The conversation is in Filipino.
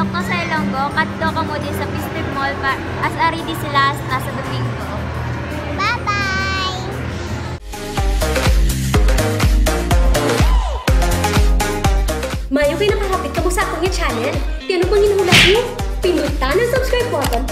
manok ko sa Ilonggo, kadto ka mo din sa Pistig Mall as ari di sila sa Domingo. Bye-bye! Mayo kayo nakakapit ka mo sa akong channel. Kaya ano pang hinuhulat mo? Pindutan ang subscribe button,